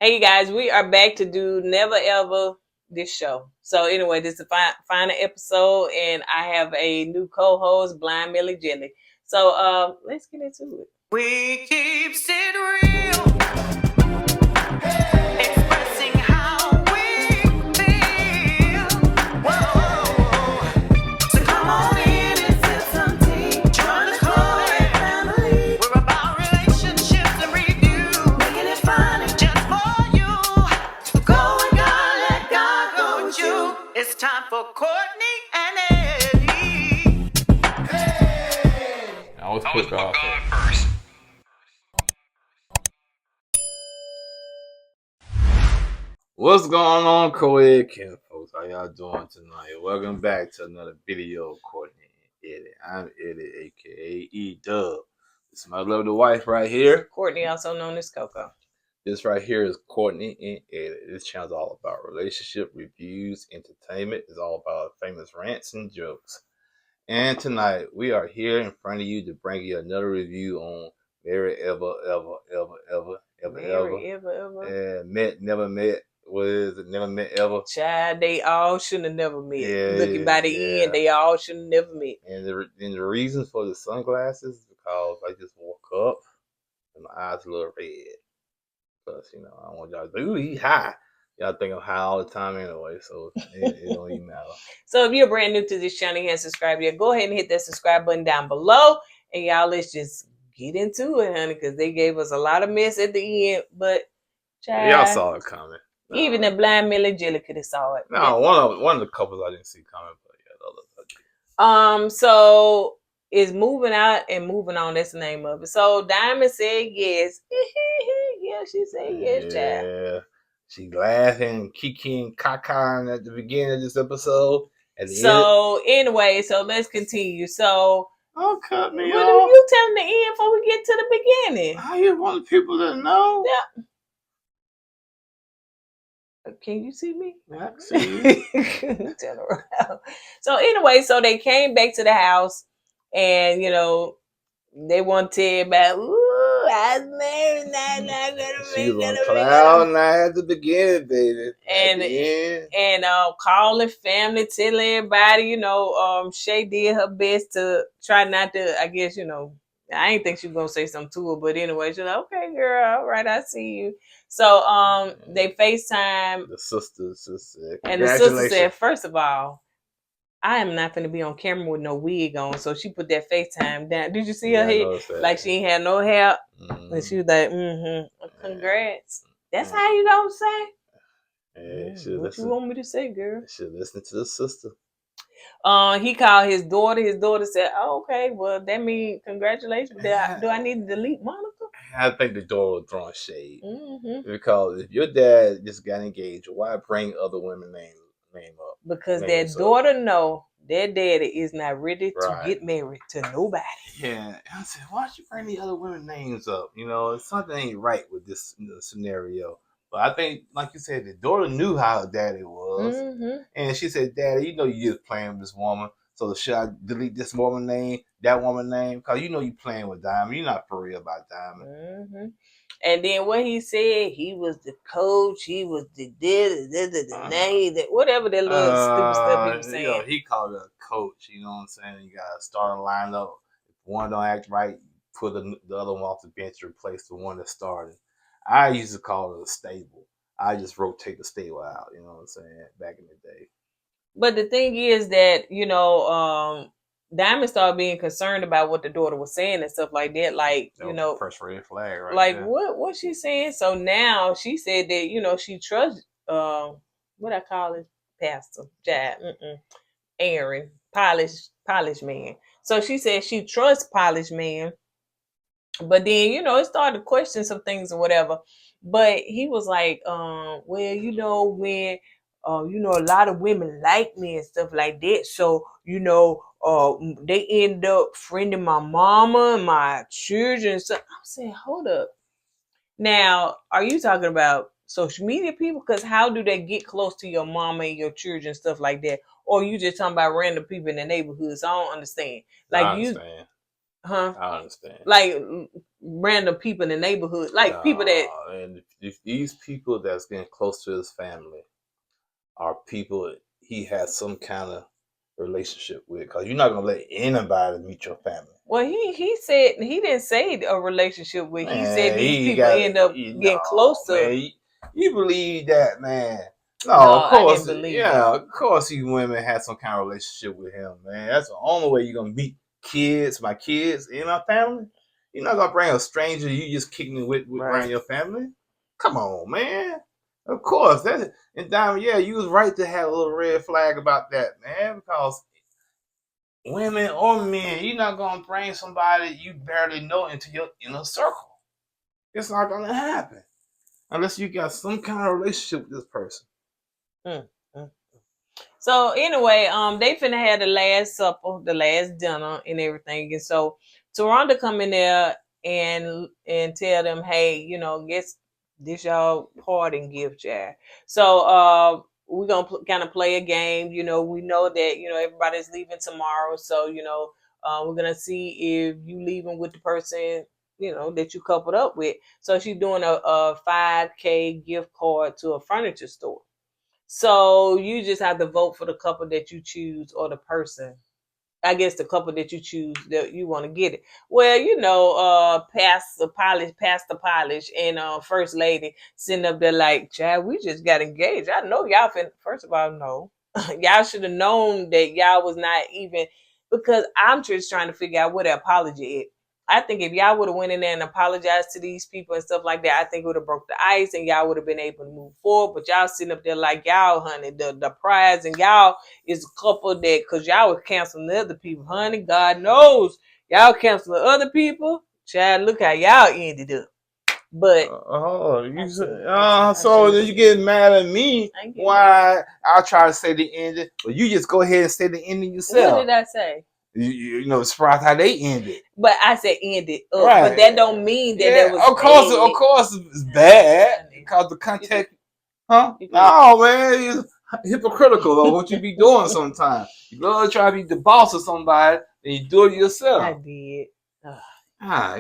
Hey, you guys, we are back to do Never Ever this show. So anyway, this is the final episode, and I have a new co-host, Blind Millie Jelly. So let's get into it. We keep it real, expressing how we feel. Whoa. So come on in and sip some tea. Join the Kourtney family. We're about relationships and review, making it fun just for you. Go with God, let God go with you. It's time for Kourtney and Eddie. I always put God first. What's going on, co-ed Ken folks? How y'all doing tonight? Welcome back to another video of Kourtney Eddie. I'm Eddie, aka E-Dub. This is my lovely wife right here. Kourtney, also known as Coco. This right here is Kourtney and Eddie. This channel is all about relationship reviews, entertainment. It's all about famous rants and jokes. And tonight we are here in front of you to bring you another review on Marry Ever. Met, never met. What is it? Never met ever. Child, they all shouldn't have never met. Looking by the end, they all shouldn't have never met. And the reason for the sunglasses is because I just woke up and my eyes a little red. Plus, I don't want y'all to be, ooh, he high. Y'all think I'm high all the time anyway, so it don't even matter. So if you're brand new to this channel, you haven't subscribed yet, go ahead and hit that subscribe button down below. And y'all, let's just get into it, honey, because they gave us a lot of mess at the end. But child, y'all saw it coming. Even the Blind Millie Jelly could have saw it. No, one of the couples I didn't see coming, but yeah, the other. So it's moving out and moving on. That's the name of it. So Dymond said yes. Yeah, she said yes, child. Yeah, she laughing, kikiing, cacaing at the beginning of this episode. Anyway, so let's continue. So don't cut me off. What are you telling the end before we get to the beginning? I just want people to know. Yeah. Can you see me? I see you. Turn around. So anyway, so they came back to the house, and they want to tell about, ooh, I was married, not gonna she was on cloud nine at the beginning, baby. And calling family, telling everybody, Shay did her best to try not to, I guess, I didn't think she was gonna say something to her, but anyway, she's like, okay, girl, all right, I see you. So they FaceTime. The sister said, and the sister said, first of all, I am not going to be on camera with no wig on. So she put that FaceTime down. Did you see her head? Like she ain't had no hair. Mm-hmm. And she was like, congrats. That's how you don't say? Yeah, what you want me to say, girl? Should listen to the sister. He called his daughter. His daughter said, oh, okay, well, that means congratulations. Do I need to delete Monica? I think the daughter was throwing shade. Mm-hmm. Because if your dad just got engaged, why bring other women's name up? Because their daughter know their daddy is not ready to get married to nobody. Yeah. I said, why don't you bring the other women's names up? Something ain't right with this scenario. But I think, like you said, the daughter knew how her daddy was. Mm-hmm. And she said, Daddy, you just playing with this woman. So should I delete this woman's name, that woman's name? Because you playing with Dymond. You're not for real about Dymond. Mm-hmm. And then what he said, he was the coach. He was the name, whatever that little stupid stuff he was saying. He called her a coach. You know what I'm saying? You got to start a lineup. If one don't act right, put the other one off the bench to replace the one that started. I used to call it a stable. I just rotate the stable out. You know what I'm saying? Back in the day. But the thing is that, Dymond started being concerned about what the daughter was saying and stuff like that. Like, first red flag, right? Like, what's she saying? So now she said that, she trusts, what I call it, Pastor, Aaron, polished man. So she said she trusts polished man. But then, it started to question some things or whatever. But he was like, well, when, a lot of women like me and stuff like that. So, they end up friending my mama and my children. So I'm saying, hold up. Now, are you talking about social media people? Because how do they get close to your mama and your children and stuff like that? Or you just talking about random people in the neighborhood? So I don't understand. I understand. Huh? I understand. Like random people in the neighborhood, like people that. And if these people that's getting close to his family are people he has some kind of relationship with, because you're not gonna let anybody meet your family. Well, he said he didn't say a relationship with. He said Man, these he people got end up getting close to. man. You believe that, man? No, No, of I didn't course, believe that. yeah, of course, these women had some kind of relationship with him, man. That's the only way you're gonna meet my kids in my family. You're not gonna bring a stranger you just kicking it with Right. around your family. Come on, man. Of course, that's it. And Dymond, yeah, you was right to have a little red flag about that, man, because women or men, you're not gonna bring somebody you barely know into your inner circle. It's not gonna happen unless you got some kind of relationship with this person. Mm, mm. So anyway, they finna have the last supper, the last dinner, and everything. And so Toronto come in there and tell them, hey, guess this y'all parting gift, yeah. So we're gonna kind of play a game. We know that everybody's leaving tomorrow, so we're gonna see if you leaving with the person that you coupled up with. So she's doing a 5K gift card to a furniture store. So you just have to vote for the couple that you choose or the person. I guess the couple that you choose that you want to get it. Well, Pastor Polish and First Lady sitting up there like, Chad, we just got engaged. I know y'all first of all, no. Y'all should have known that y'all was not even, because I'm just trying to figure out what the apology is. I think if y'all would have went in there and apologized to these people and stuff like that, I think it would have broke the ice and y'all would have been able to move forward. But y'all sitting up there like y'all, honey, the prize and y'all is a couple that, because y'all was canceling the other people, honey. God knows y'all canceling other people. Child, look how y'all ended up. But So then you get mad at me why I try to say the ending, but you just go ahead and say the ending yourself. What did I say? You know, surprised how they ended. But I said ended up, Right. but that don't mean that that was of course it's bad because the context. Huh? No, man, it's hypocritical of what you be doing sometimes. You love to try to be the boss of somebody, and you do it yourself. I did.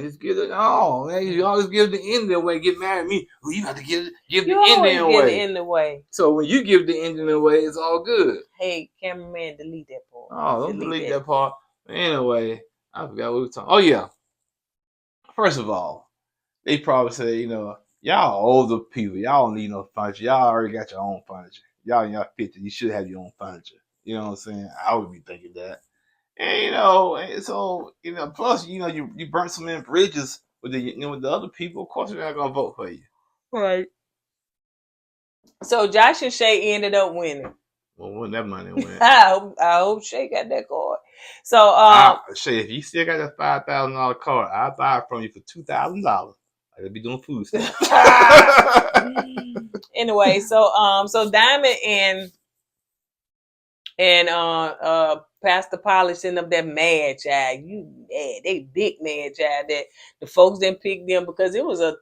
Just give it. Oh, man, you always give the ending away. Get mad at me. Well, you have to give the ending away. So when you give the ending away, it's all good. Hey, cameraman, delete that part. Oh, don't delete that part. Anyway, I forgot what we were talking. Oh yeah. First of all, they probably say, y'all older people, y'all don't need no furniture. Y'all already got your own furniture. Y'all in your 50s, you should have your own furniture. You know what I'm saying? I would be thinking that. And and so plus you burnt some in bridges with with the other people. Of course, they're not gonna vote for you. Right. So Josh and Shay ended up winning. Well, when that money went, I hope Shay got that card. So Shay, if you still got that $5,000 card, I'll buy it from you for $2,000. I'll be doing food stamps. Anyway, so Dymond and Pastor Polish end up that mad, child. They big mad, child. That the folks didn't pick them because it was a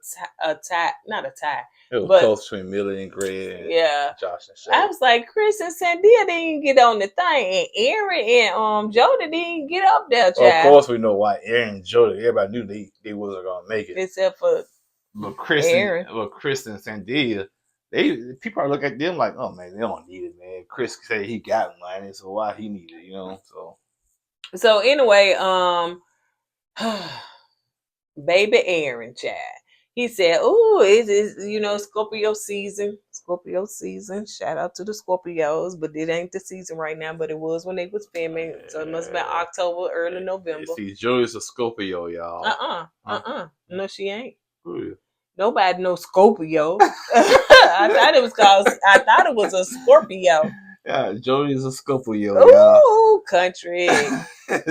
tie, not a tie. It was close between Millie and Greg and Josh and Shay. I was like, Chris and Sandia didn't get on the thing, and Aaron and Jody didn't get up there, child. Of course, we know why Aaron and Jody. Everybody knew they wasn't gonna make it, except for Chris and Sandia. People are looking at them like, oh man, they don't need it, man. Chris said he got money, so why he need it, So anyway, baby Aaron, child. He said, "Ooh, it's Scorpio season. Scorpio season. Shout out to the Scorpios, but it ain't the season right now. But it was when they was filming, so it must have been October, early November." See, Joey's a Scorpio, y'all. No, she ain't. Ooh. Nobody knows Scorpio. I thought it was a Scorpio. Yeah, Joey's a Scorpio, y'all. Ooh, country.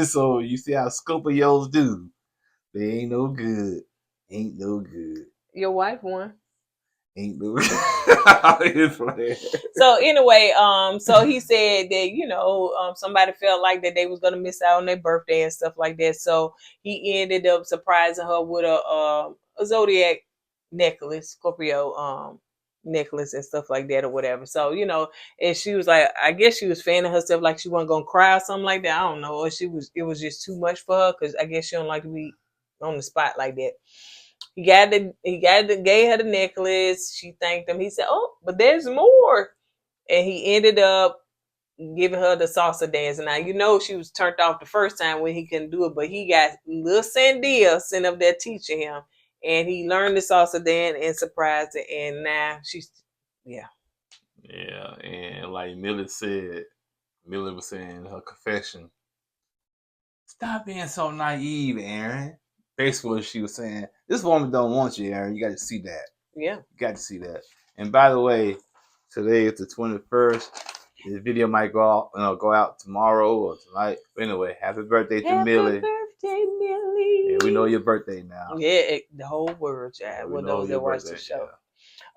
So you see how Scorpios do. They ain't no good. Ain't no good. Your wife won. Ain't no good. So anyway, so he said that, somebody felt like that they was gonna miss out on their birthday and stuff like that. So he ended up surprising her with a Zodiac necklace, Scorpio necklace and stuff like that or whatever. So, you know, and she was like, I guess she was fanning herself like she wasn't gonna cry or something like that. I don't know. Or it was just too much for her because I guess she don't like to be on the spot like that. Gave her the necklace. She thanked him. He said, "Oh, but there's more." And he ended up giving her the salsa dance. Now you know she was turned off the first time when he couldn't do it, but he got little Sandia sitting up there teaching him, and he learned the salsa dance and surprised her. And now she's, yeah, Yeah, and like Millie said, Millie was saying in her confession, "Stop being so naive, Aaron." Basically, what she was saying, this woman don't want you, Aaron. You got to see that. yeah. You got to see that. And by the way, today is the 21st. The video might go out tomorrow or tonight. But anyway, happy birthday to Millie. Happy birthday, Millie. Yeah, we know your birthday now. Yeah, the whole world, child. Yeah, With those that watch the show.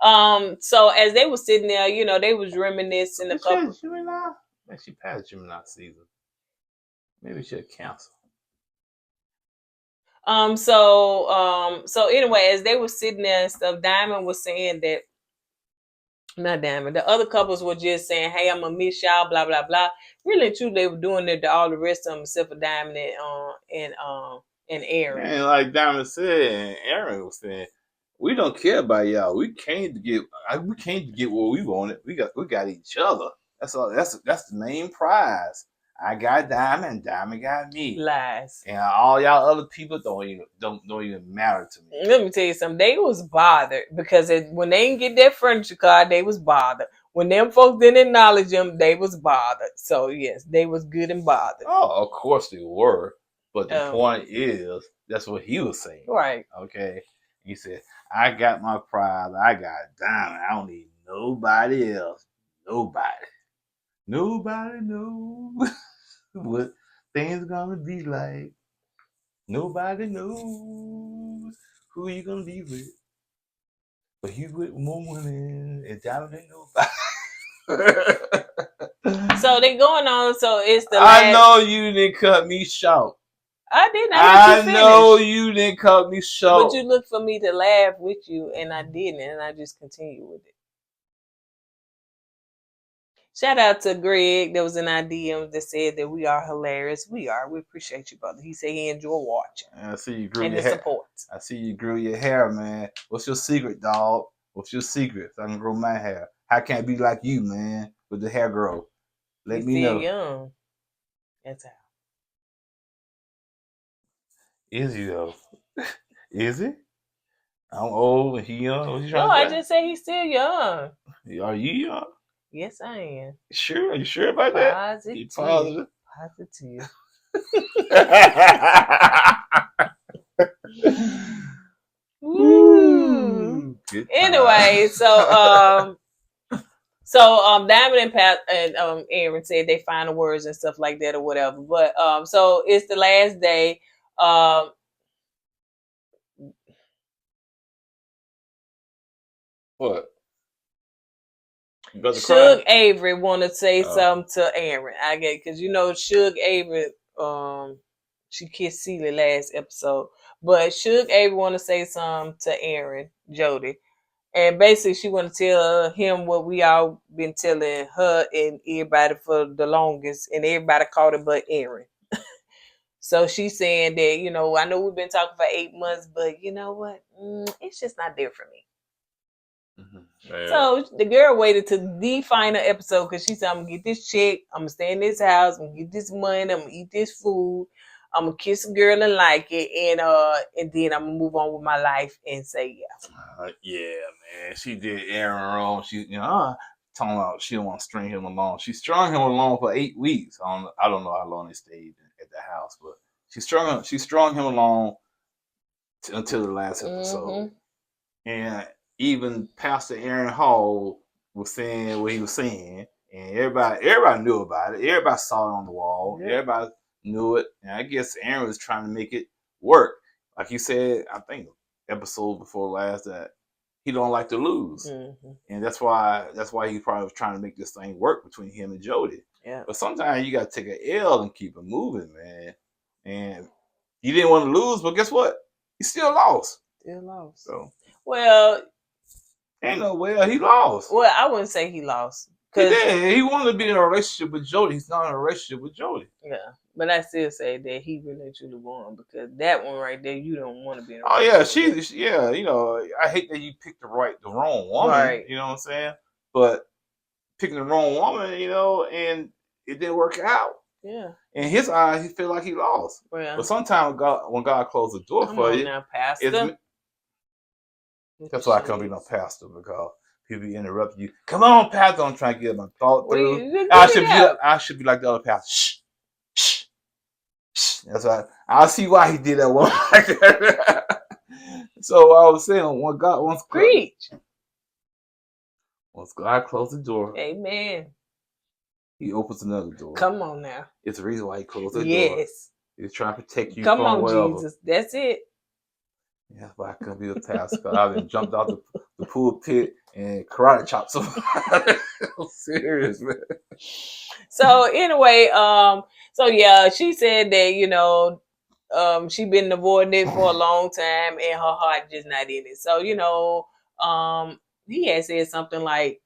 Yeah. So as they were sitting there, you know, they was reminiscing a couple. Gemini? Man, she passed Gemini season. Maybe she should cancel. So anyway, as they were sitting there and stuff, Dymond was saying that, not Dymond, the other couples were just saying, "Hey, I'm gonna miss y'all," blah blah blah. Really and truly, they were doing it to all the rest of them except for Dymond and Aaron. And like Dymond said, and Aaron was saying, we don't care about y'all. We came to get what we wanted. We got each other. That's all. That's the main prize. I got Dymond, Dymond got me. Lies. And all y'all other people don't even matter to me. Let me tell you something. They was bothered because when they didn't get that furniture card, they was bothered. When them folks didn't acknowledge them, they was bothered. So yes, they was good and bothered. Oh, of course they were. But the point is, that's what he was saying. Right. Okay. He said, I got my prize. I got Dymond. I don't need nobody else. Nobody knows what things gonna be like. Nobody knows who you gonna be with. But you with more women and Dymond ain't nobody. So they going on. So it's the I know you didn't cut me short. I didn't. I know you didn't cut me short. But you looked for me to laugh with you, and I didn't, and I just continued with it. Shout out to Greg that was in our DMs that said that we are hilarious. We are. We appreciate you, brother. He said he enjoyed watching. I see you grew and your the hair. support. I see you grew your hair, man. What's your secret, dog? What's your secret? So I can grow my hair. How can I be like you, man, with the hair grow? Let me know. Young. That's how. Is he though? Is he? I'm old and he young. What you No, I just say he's still young. Are you young? Yes, I am. Sure? Are you sure about that? Positive. Positive. Woo. Anyway, so Dymond and Aaron said they final words and stuff like that or whatever. But so it's the last day. What? Suge Avery want to say something to Aaron. I get because you know Suge Avery she kissed Celie last episode, but Suge Avery want to say something to Aaron Jody, and basically she want to tell him what we all been telling her and everybody for the longest, and everybody caught it but Aaron. So she's saying that, you know, I know we've been talking for 8 months, but you know what? It's just not there for me. Mm-hmm. So the girl waited to the final episode because she said, I'm going to get this check. I'm going to stay in this house. I'm going to get this money. I'm going to eat this food. I'm going to kiss a girl and like it. And then I'm going to move on with my life and say, yeah. Yeah, man. She did Aaron wrong. She, talking about she don't want to string him along. She strung him along for 8 weeks. I don't know how long they stayed at the house, but she strung him along until the last episode. Mm-hmm. And even Pastor Aaron Hall was saying what he was saying, and everybody knew about it. Everybody saw it on the wall. Yeah. Everybody knew it, and I guess Aaron was trying to make it work. Like he said, I think episode before last, that he don't like to lose, and that's why he probably was trying to make this thing work between him and Jody. Yeah. But sometimes you got to take an L and keep it moving, man. And you didn't want to lose, but guess what? You still lost. So well. Ain't no well, he lost. Well, I wouldn't say he lost. He did. He wanted to be in a relationship with Jody. He's not in a relationship with Jody. Yeah, but I still say that he really truly won because that one right there, you don't want to be in a Oh yeah, relationship. yeah. You know, I hate that you picked the wrong woman. Right. You know what I'm saying? But picking the wrong woman, you know, and it didn't work out. Yeah. In his eyes, he felt like he lost. Well, But sometimes when God closes the door come for on you, now, Pastor. that's why I can't be no pastor because people interrupt you. Come on, pastor, I'm trying to get my thought Well, through. you I should be like the other pastor. Shh, shh, shh. That's why I see why he did that one like that. So I was saying, once God closed the door, Amen. He opens another door. Come on now. It's the reason why He closed the door. Yes. He's trying to protect you Come from on, whatever. Jesus. That's it. Yeah, that's why I couldn't be the pastor. I've been jumped out the pool pit and karate chopped somebody. I'm serious, man. So anyway, so yeah, she said that, you know, she been avoiding it for a long time and her heart just not in it. So, you know, he had said something like,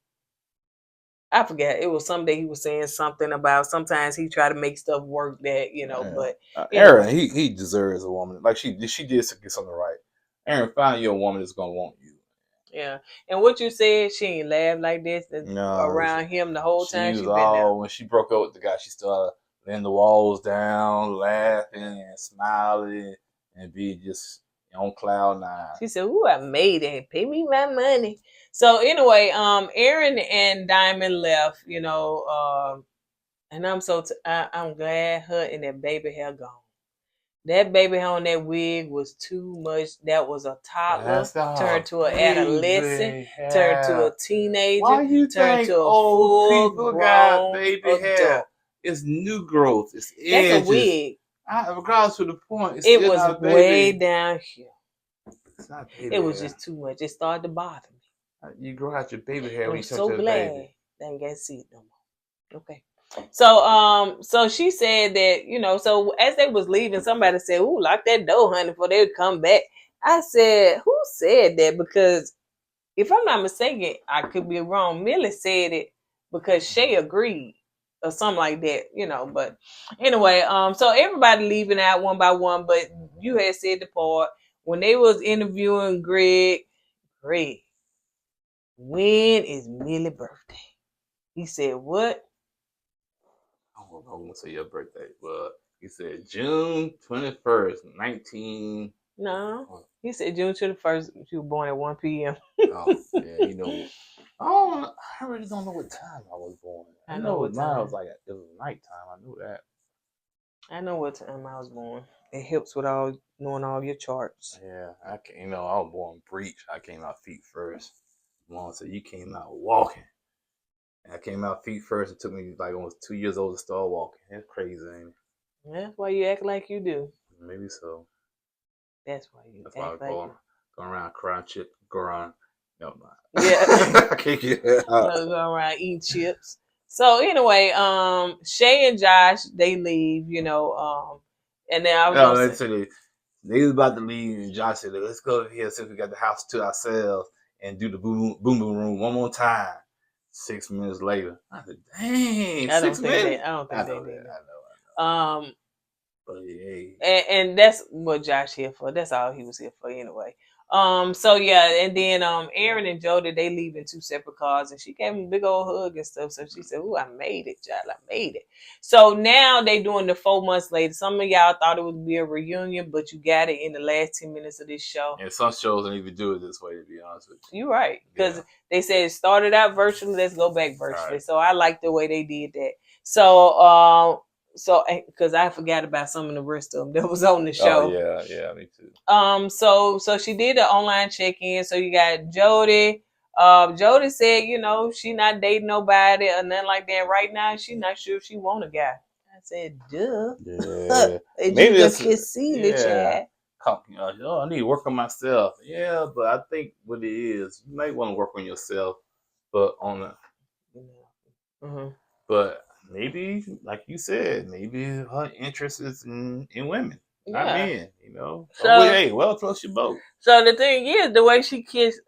I forget, it was someday he was saying something about sometimes he try to make stuff work that, you know, but Aaron, anyway. he deserves a woman. Like she did get something right. Aaron, find you a woman that's gonna want you. Yeah. And what you said, she ain't laughed like this No, around him the whole time she she was been there. when she broke up with the guy, she started laying the walls down, laughing and smiling and be just on cloud nine. She said, "Ooh, I made it. Pay me my money." So anyway, Aaron and Dymond left, you know, and I'm glad her and that baby hair gone. That baby hair on that wig was too much. That was a toddler turned to an adolescent, turned to a teenager, Why you turned think to a old people got full-grown baby adult. hair? It's new growth. It's edges. That's a wig. Regardless to the point, It was way down here. It's not baby It was hair. just too much. It started to bother me. You grow out your baby hair when I'm you touch so your glad baby. they ain't got to see it no more. Okay. So she said that, you know, so as they was leaving, somebody said, "Ooh, lock that door, honey, before they would come back." I said, "Who said that?" Because if I'm not mistaken, I could be wrong. Millie said it because Shay agreed or something like that, you know. But anyway, so everybody leaving out one by one, but you had said the part when they was interviewing Greg, when is Millie's birthday? He said, "What?" I don't know when to say your birthday, but he said June 21st, 19. No. He said June 21st. She was born at 1 p.m. Oh, yeah, you know. I really don't know what time I was born. I know what mine time. was like it was nighttime. I knew that. I know what time I was born. It helps with knowing all your charts. Yeah, I was born breech. I came out feet first. Mom said you came out walking. And I came out feet first. It took me like almost 2 years old to start walking. That's crazy, ain't it? That's why you act like you do. Maybe so. That's why you That's act why I like you. go around crying chip. Go around. No, mind. Yeah. I can't get that out. Go around eating chips. So anyway, Shay and Josh, they leave, you know, and then I was gonna say, they was about to leave, and Josh said, "Let's go over here since we got the house to ourselves and do the boom boom room one more time." 6 minutes later, I said, "Dang, I don't 6 think minutes." I don't think they did I that. know. But hey, And that's what Josh here for. That's all he was here for anyway. So yeah, and then Aaron and Jody, they leave in two separate cars, and she gave him a big old hug and stuff. So she said, "Ooh, I made it, child, I made it." So now they doing the 4 months later. Some of y'all thought it would be a reunion, but you got it in the last 10 minutes of this show. and some shows don't even do it this way, to be honest with you. You're right, because they said it started out virtually. Let's go back virtually. Right. So I like the way they did that. So because I forgot about some of the rest of them that was on the show. Oh yeah, me too. So she did the online check-in. So you got Jody. Jody said, you know, she not dating nobody or nothing like that right now. She not sure if she want a guy. I said, duh. Yeah. Maybe it's child. I need to work on myself. Yeah, but I think what it is, you might want to work on yourself, but but maybe, like you said, maybe her interest is in women. not Yeah. men, you know. So, So- hey, well, float your boat. So the thing is, the way she kissed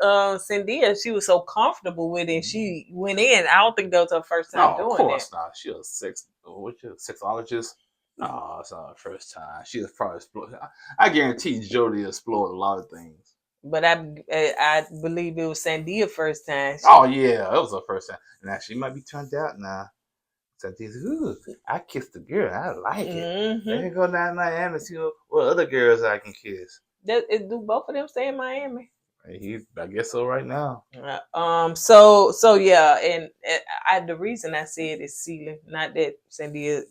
Cynthia, she was so comfortable with it. She went in. I don't think that was her first time No, doing of course that. not. She was what's she, a sexologist? No, it's not her first time. She was probably explored. I guarantee Jody explored a lot of things. But I believe it was Sandia first time. Oh yeah, that was her first time. Now she might be turned out now. So these, ooh, I kissed a girl. I like it. Let me go down to Miami and see what other girls I can kiss. Do both of them stay in Miami? I guess so right now. So yeah, and the reason I said is ceiling, not that Sandia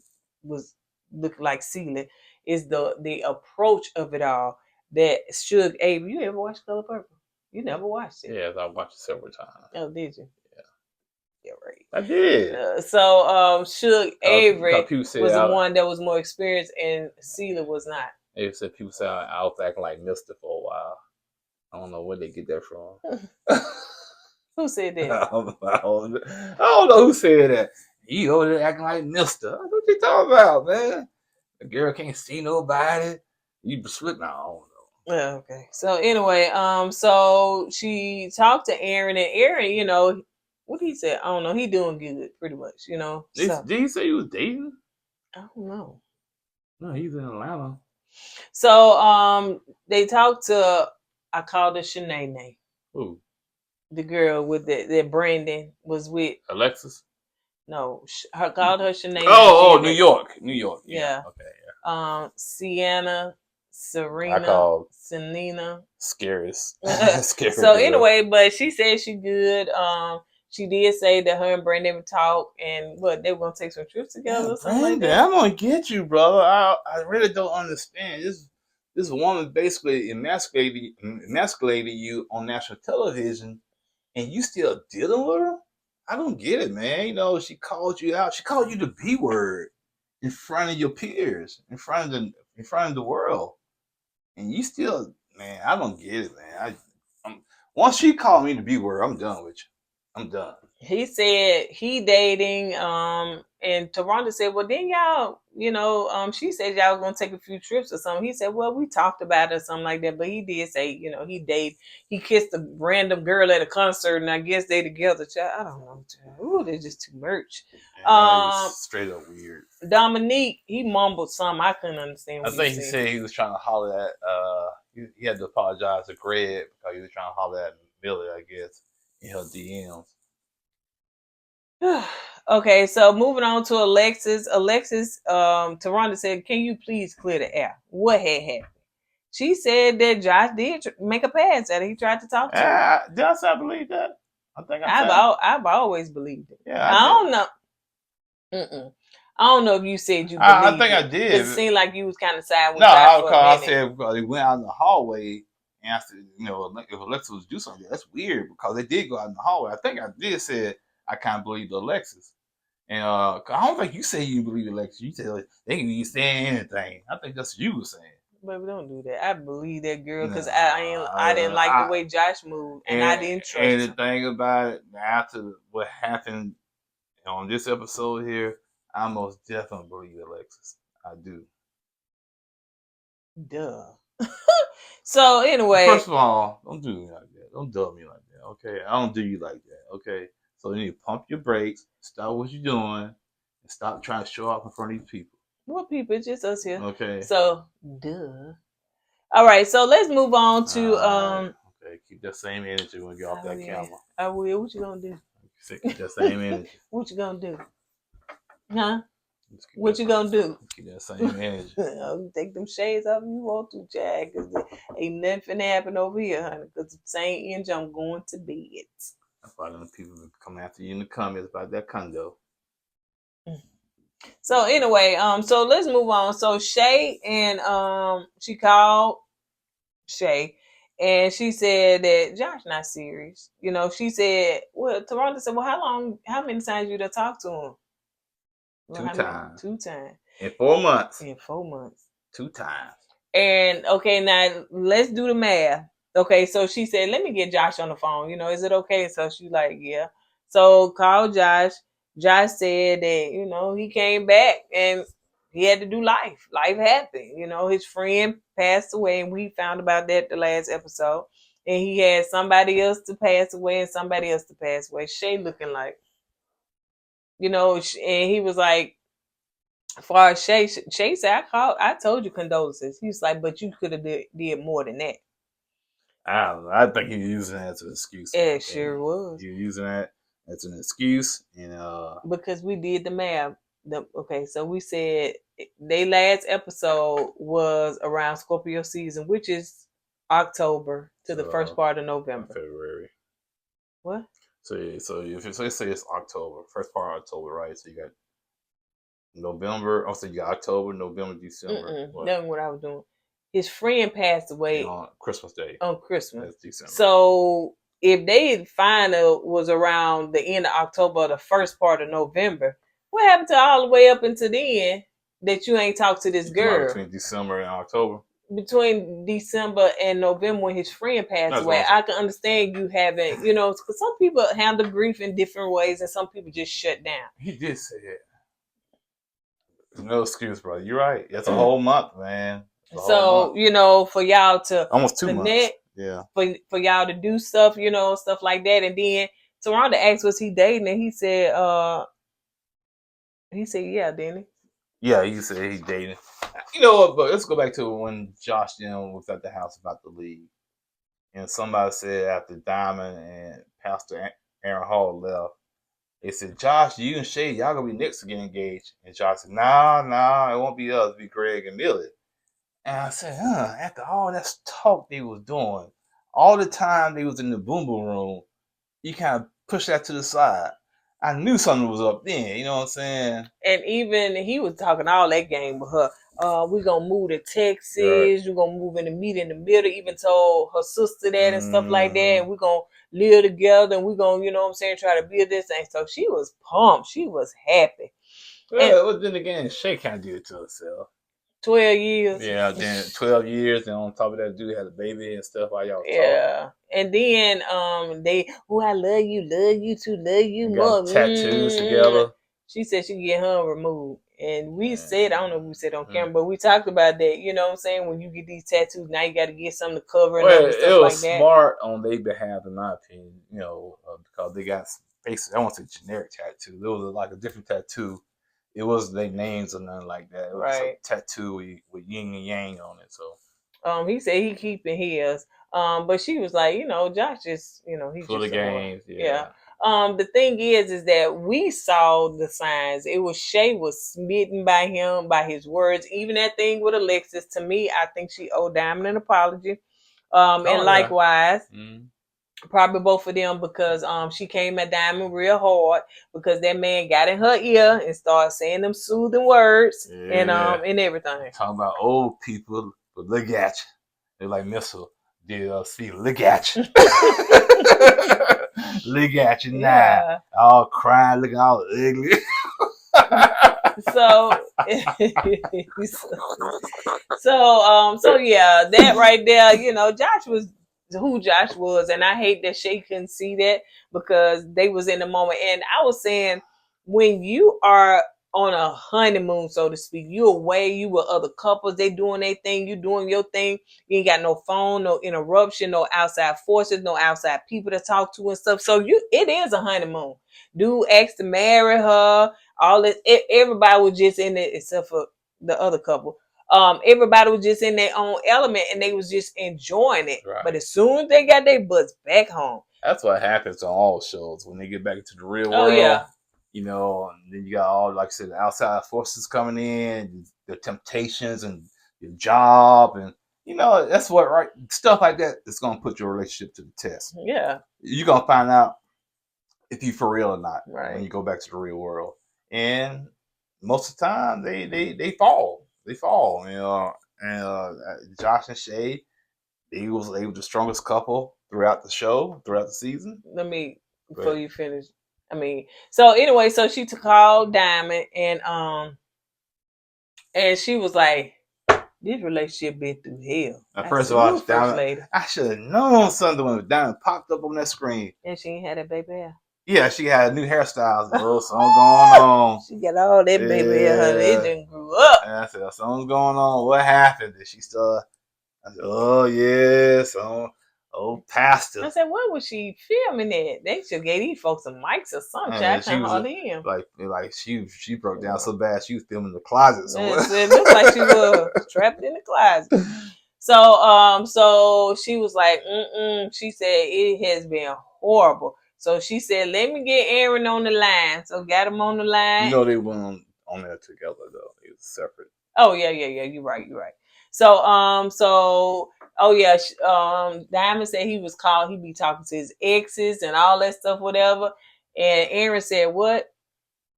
was look like ceiling, is the approach of it all that Suge Avery. You ever watch Color Purple? You never watched it. Yes, I watched it several times. Oh, did you? Yeah. Yeah, right. I did. Suge Avery was the one that was more experienced, and Celia was not. They said people said I was acting like Mister for a while. I don't know where they get that from. Who said that? I don't know who said that. You over there acting like Mister. What you talking about, man? The girl can't see nobody. You slip now. I don't know. Yeah, okay. So anyway, so she talked to Aaron, and Aaron, you know, what he said, I don't know. He doing good, pretty much, you know. So, Did he say he was dating? I don't know. No, he's in Atlanta. So they talked to, I called her Shanae. Who? The girl with that Brandon was with. Alexis? No, I called her Shanae. New York. Yeah. Okay. Yeah. Sienna, Serena, I called Selena. Scariest. So anyway, but she said she good. She did say that her and Brandon would talk, and what they were gonna take some trips together or something like that. I'm gonna get you, brother. I really don't understand. This woman basically emasculated you on national television, and you still dealing with her? I don't get it, man. You know, she called you out. She called you the B word in front of your peers, in front of the world, and you still, man. I don't get it, man. Once she called me the B word, I'm done with you. I'm done. He said he dating, and Taronda said, well, then y'all, you know, she said y'all was gonna take a few trips or something. He said, well, we talked about it or something like that, but he did say, you know, he kissed a random girl at a concert, and I guess they together. Child, I don't know, child. Ooh, they're just too much. Straight up weird. Dominique, he mumbled something I couldn't understand. I think he said he was trying to holler at. He had to apologize to Greg because he was trying to holler at Billy, I guess, in her DMs. Okay, so moving on to Alexis. Taronda said, can you please clear the air? What had happened? She said that Josh did make a pass at her. He tried to talk to her. Did I say I believe that? I think I've always believed it. Yeah, I don't know. I don't know if you said you believed I think I did. It seemed like you was kind of side with No, Josh for a I minute. said because they went out in the hallway and I said, you know, if Alexis was do something, that's weird because they did go out in the hallway. I think I did say I can't believe Alexis. And I don't think you say you believe Alexis. You said they can be saying anything. I think that's what you were saying. Baby, don't do that. I believe that girl because I didn't like the way Josh moved, and I didn't trust him. And the thing about it, after what happened on this episode here, I most definitely believe Alexis. I do. Duh. So anyway, first of all, don't do me like that. Don't dub me like that. Okay, I don't do you like that. Okay, so you need to pump your brakes, stop what you're doing, and stop trying to show off in front of these people. What people? It's just us here. Okay. So duh. All right, so let's move on to Okay, keep that same energy when you get off that camera. I will. What you gonna do? Keep that same energy. What you gonna do? Huh? What you gonna do? Keep that same energy. Take them shades off if you want to, Jack, because ain't nothing happen over here, honey. Because the same engine, I'm going to bed. That's why them people come after you in the comments about that condo. So anyway, so let's move on. So Shay and she called Shay, and she said that Josh not serious. You know, she said, well, Taronda said, well, how many times you done talked to him? Well, 2 times. 2 times. In 4 months. 2 times. And okay, now let's do the math. Okay, so she said, let me get Josh on the phone. You know, is it okay? So she like, yeah. So call Josh. Josh said that, you know, he came back and he had to do life. Life happened. You know, his friend passed away, and we found about that the last episode. And he had somebody else to pass away and somebody else to pass away. Shay looking like, you know, and he was like, as far as Shay said, I told you condolences. He was like, but you could have did more than that. I don't know. I think he was using that as an excuse. It sure was. He was using that as an excuse, and because we did the math. Okay, so we said they last episode was around Scorpio season, which is October to the first part of November. February. What? So let's say it's October, first part of October, right? So you got November. Also, you got October, November, December. That's what I was doing. His friend passed away on Christmas Day. On Christmas. That's December. So if they find was around the end of October or the first part of November, what happened to all the way up until then that you ain't talked to this girl? Between December and October. Between December and November when his friend passed away. I can understand you haven't, you know, because some people handle grief in different ways and some people just shut down. He did say that. No excuse, bro. You're right. It's a whole month, man. So, you know, for y'all to almost 2 connect, months. Yeah. For y'all to do stuff, you know, stuff like that. And then Toronto asked, was he dating? And he said, yeah, didn't he? Yeah, he said he's dating. You know what, but let's go back to when Josh was at the house about to leave. And somebody said after Dymond and Pastor Aaron Hall left, they said, Josh, you and Shay, y'all gonna be next to get engaged. And Josh said, nah, it won't be us, it'll be Greg and Millie. And I said, after all that talk they was doing, all the time they was in the boom boom room, you kind of push that to the side. I knew something was up then, you know what I'm saying? And even he was talking all that game with her. We're gonna move to Texas, right. We're gonna move in the meet in the middle, even told her sister that and stuff like that, and we're gonna live together and we're gonna, you know what I'm saying, try to build this thing. So she was pumped, she was happy. Well, and then again, Shay kind of did it to herself. 12 years. Yeah, then 12 years, and on top of that, dude had a baby and stuff while y'all talking. And then I love you too, love you more. Tattoos together. She said she get her removed. And we said, I don't know if we said on camera, but we talked about that. You know what I'm saying? When you get these tattoos, now you got to get something to cover and stuff it was like that. Smart on their behalf, in my opinion, you know, because they got basically, I won't say generic tattoo. It was like a different tattoo. It wasn't their names or nothing like that. It was a tattoo with yin and yang on it. So he said he keeping his. But she was like, you know, Josh is, you know, he's for just the games. Yeah. The thing is that we saw the signs. It was Shay was smitten by him, by his words. Even that thing with Alexis, to me, I think she owed Dymond an apology. And likewise. Mm-hmm. Probably both of them, because she came at Dymond real hard because that man got in her ear and started saying them soothing words and everything. Talking about old people, but look at you. They're like Missile. DLC, look at you. Look at you now. All crying, looking all ugly. So yeah, that right there, you know, Josh was who Josh was, and I hate that Shay couldn't see that because they was in the moment. And I was saying, when you are on a honeymoon, so to speak, you away, you with other couples, they doing their thing, you doing your thing, you ain't got no phone, no interruption, no outside forces, no outside people to talk to and stuff. So it is a honeymoon. Dude asked to marry her, all this, everybody was just in it except for the other couple. Everybody was just in their own element and they was just enjoying it. Right. But as soon as they got their butts back home, that's what happens on all shows when they get back into the real world. Yeah. You know, and then you got all, like I said, the outside forces coming in, the temptations and your job, and you know, that's what stuff like that is gonna put your relationship to the test. Yeah. You're gonna find out if you for real or not when you go back to the real world. And most of the time they fall. They fall, you know. And Josh and Shay, they were the strongest couple throughout the show, throughout the season. Before you finish. So anyway, so she called Dymond and she was like, this relationship been through hell. First of all, Dymond, I should have known something when Dymond popped up on that screen. And she ain't had that baby hair. Yeah, she had new hairstyles. Oh, something going on. She got all that baby in her. It done grew up. And I said, something's going on. What happened? Did she still? I said, oh yes, pastor. I said, what was she filming at? They should give these folks some mics or something. I can't hardly hear him. Like she broke down so bad she was filming in the closet somewhere. It looked like she was trapped in the closet. So she was like, she said it has been horrible. So she said, let me get Aaron on the line. So got him on the line. You know they went on there together though. It was separate. Oh yeah. You're right. So Dymond said he was called. He be talking to his exes and all that stuff, whatever. And Aaron said what?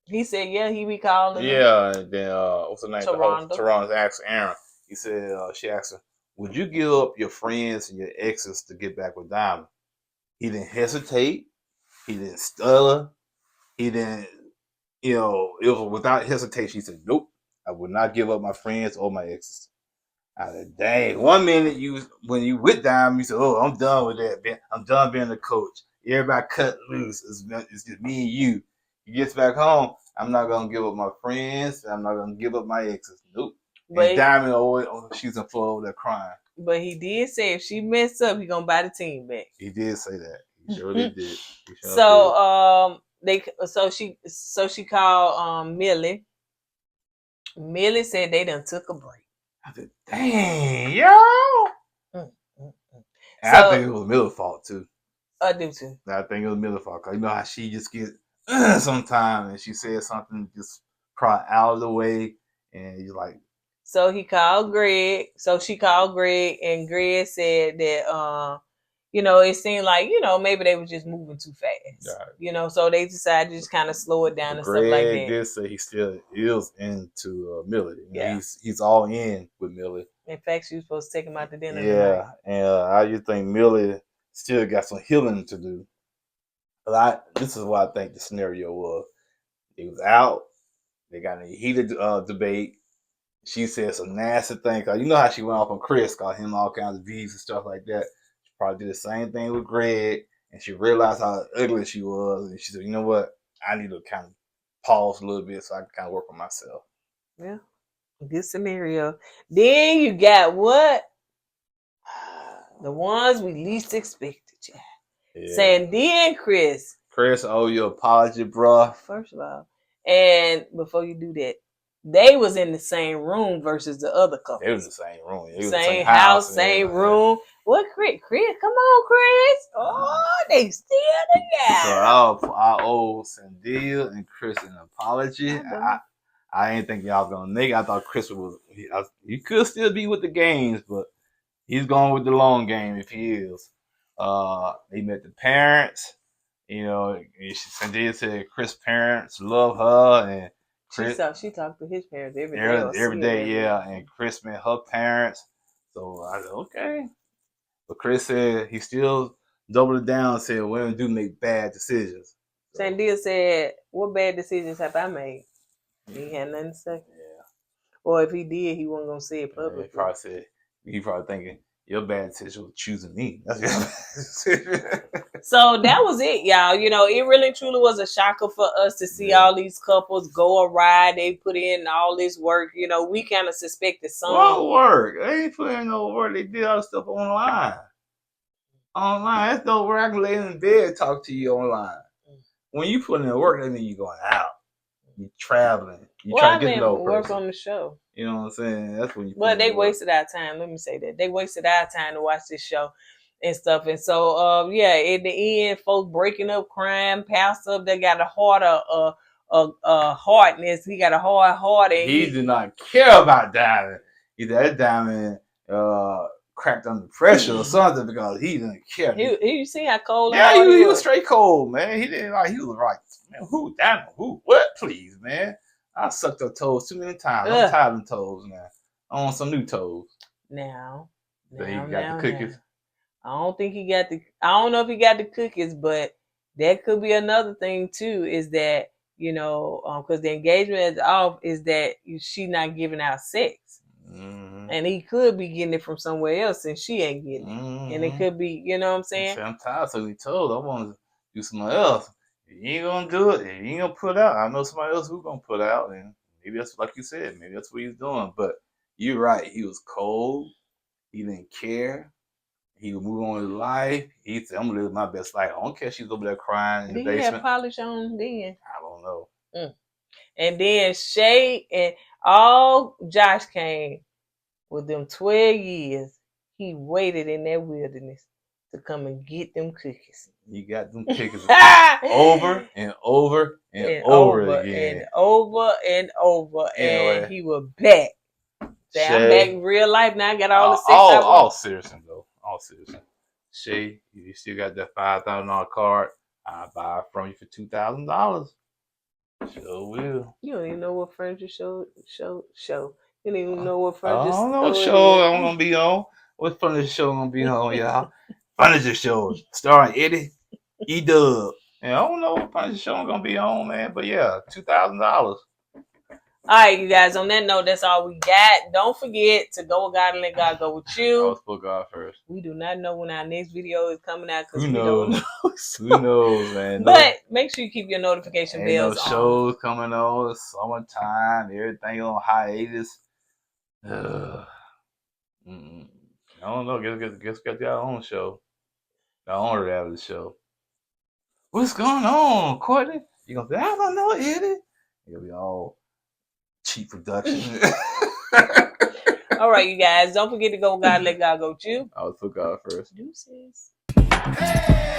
He said he be calling. Yeah, and then what's her name? Taronda asked Aaron. He said she asked her, would you give up your friends and your exes to get back with Dymond? He didn't hesitate. He didn't stutter. He didn't, it was without hesitation. He said, nope, I would not give up my friends or my exes. I said, dang, 1 minute when you with Dymond, you said, oh, I'm done with that, man. I'm done being the coach. Everybody cut loose. It's just me and you. He gets back home, I'm not going to give up my friends. I'm not going to give up my exes. Nope. But Dymond always, she's in floor over there crying. But he did say if she messed up, he going to buy the team back. He did say that. He surely did. So she called Millie. Millie said they done took a break. I said, dang, yo. I think it was Millie's fault too. I do too. I think it was Millie's fault. Cause you know how she just gets sometimes and she said something just probably out of the way and you're like. So he called Greg. So she called Greg and Greg said that it seemed like, maybe they were just moving too fast. Right. So they decided to just kind of slow it down and stuff like that. Greg did say he still is into Millie. He's all in with Millie. In fact, she was supposed to take him out to dinner. Yeah, and I just think Millie still got some healing to do. But this is what I think the scenario was. He was out. They got in a heated debate. She said some nasty things. You know how she went off on Chris, called him all kinds of V's and stuff like that. Probably did the same thing with Greg, and she realized how ugly she was, and she said, "You know what? I need to kind of pause a little bit so I can kind of work on myself." Yeah, good scenario. Then you got what? The ones we least expected, yeah. Saying, then Chris, owe you an apology, bruh. First of all, and before you do that, they was in the same room versus the other couple. They was in the same room. It was same house, same room. What, Chris? Come on, Chris. Oh, they still together. So I owe Sandia and Chris an apology. I didn't think y'all was gonna nigga. I thought Chris he could still be with the games, but he's going with the long game if he is. They met the parents. Sandia said Chris' parents love her and Chris, she talked to his parents every day. Yeah, and Chris met her parents. So I said, okay. But Chris said he still doubled it down and said women do make bad decisions. So. Sandia said, what bad decisions have I made? He had nothing to say. Yeah. Or if he did, he wasn't going to say it publicly. He probably thinking, your bad decision was choosing me. So that was it, y'all. It really truly was a shocker for us to see all these couples go awry. They put in all this work. We kind of suspected some. What work? They ain't put in no work. They did all the stuff online. That's no work. I can lay in bed and talk to you online. When you put in the work, that means you're going out. You're traveling. You're trying to get to know a person. Work on the show. You know what I'm saying? That's when you. Well, they wasted our time. Let me say that they wasted our time to watch this show and stuff. And so, in the end, folks breaking up, crying, pastor, they got a heart hardness. He got a hard heart, and he did not care about Dymond. That Dymond cracked under pressure or something because he didn't care. You see how cold? Yeah, he was straight cold, man. He didn't like. He was like, man, who Dymond? Who? What? Please, man. I sucked her toes too many times. I'm tired of them toes now. I want some new toes. Now he got the cookies. I don't think he got I don't know if he got the cookies, but that could be another thing too. Is that because the engagement is off, is that she not giving out sex, and he could be getting it from somewhere else, and she ain't getting it, and it could be, what I'm saying. I'm tired of sucking toes. I want to do something else. You ain't gonna do it. You ain't gonna put out. I know somebody else who's gonna put out, and maybe that's like you said. Maybe that's what he's doing. But you're right. He was cold. He didn't care. He would move on with his life. He said, "I'm gonna live my best life. I don't care." She's over there crying in the Did he have basement. polish on then? I don't know. And then Shay and all Josh came with them 12 years. He waited in that wilderness to come and get them cookies. He got them cookies over and over and over again. And over and over. Anyway. And he was back. Say, I'm back in real life now. I got all the sex I want. All serious though. All serious. Shay, you still got that $5,000 card. I'll buy it from you for $2,000. Sure will. You don't even know what furniture show. You don't even know what furniture I don't know what show I'm gonna be on. What furniture show I'm gonna be on, y'all? Furniture show starring Eddie, E-Dub. And I don't know what furniture show I'm gonna be on, man. But yeah, $2,000. All right, you guys. On that note, that's all we got. Don't forget to go with God and let God go with you. Always put God first. We do not know when our next video is coming out because we don't know. Who knows, man? But make sure you keep your notification bells on. Shows coming on. It's summertime. Everything on hiatus. I don't know. Guess got your own show. Your own reality show. What's going on, Kourtney? You gonna say, I don't know, Eddie. You'll be all cheap production. All right, you guys. Don't forget to go with God, let God go with you. I was put God first. Deuces. Hey!